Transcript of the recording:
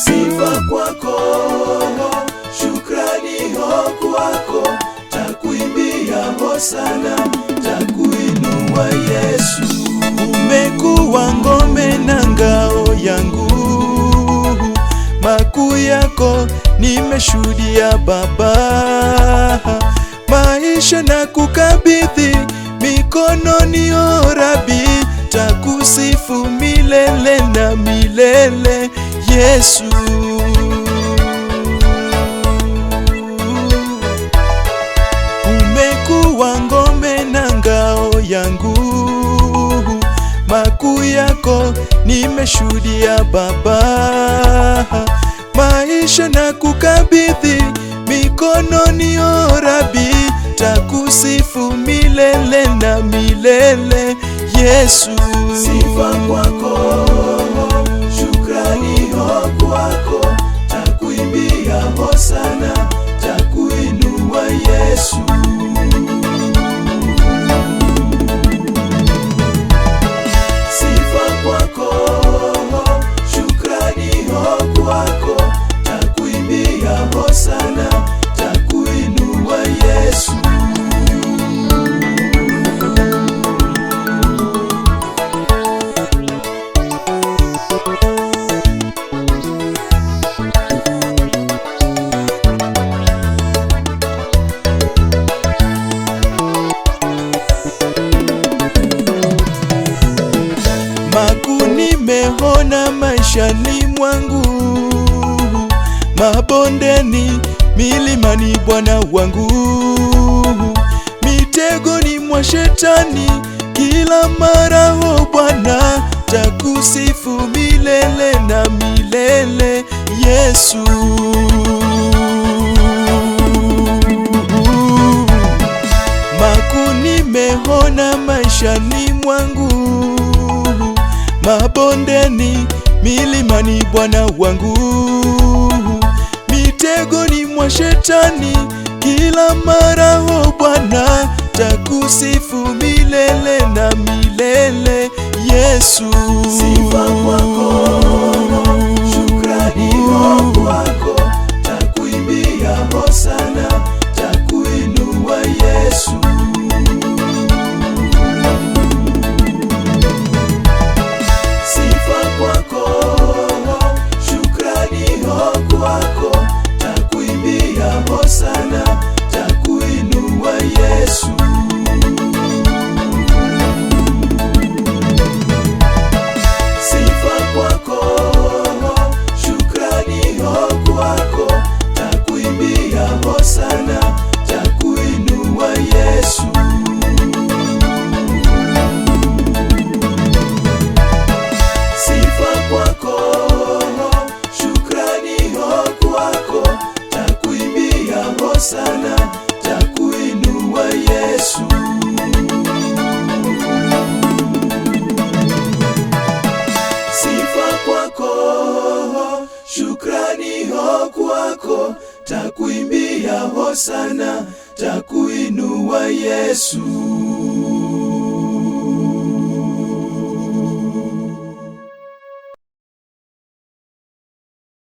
Sifa kwako, shukrani kwako, takuimbia hosana, takuinua Yesu. Umekuwa ngome na ngao yangu, makuu yako nimeshuhudia Baba. Maisha na kukabidhi mikononi, o Rabi, takusifu milele na milele Yesu. Umekuwa ngome na ngao yangu, makuu yako nimeshuhudia Baba. Maisha na kukabidhi mikononi, o Rabi, takusifu milele na milele Yesu. Sifa kwako, shukrani kwako, takuimbia hosana, takuinua Yesu. Sifa kwako, shukrani kwako, takuimbia hosana, takuinua Yesu. Makuu nimeona maishani mwangu, mabondeni, milimani Bwana wangu, mitegoni mwa shetani kila mara, o Bwana, takusifu milele na milele Yesu. Makuu nimeona maishani mwangu, mabondeni, milimani Bwana wangu, mitegoni mwa shetani kila mara, o Bwana, takusifu milele na milele Yesu. Sifa kwako, shukrani kwako, takuimbia hosana, takuinua Yesu. Sifa kwako, shukrani kwako, takuimbia hosana, takuinua Yesu. Sifa kwako, shukrani kwako, takuimbia hosana, takuinua Yesu. Sifa kwako, shukrani kwako, takuimbia hosana, takuinua Yesu. Sifa kwako, shukrani kwako, takuimbia hosana, takuinua Yesu.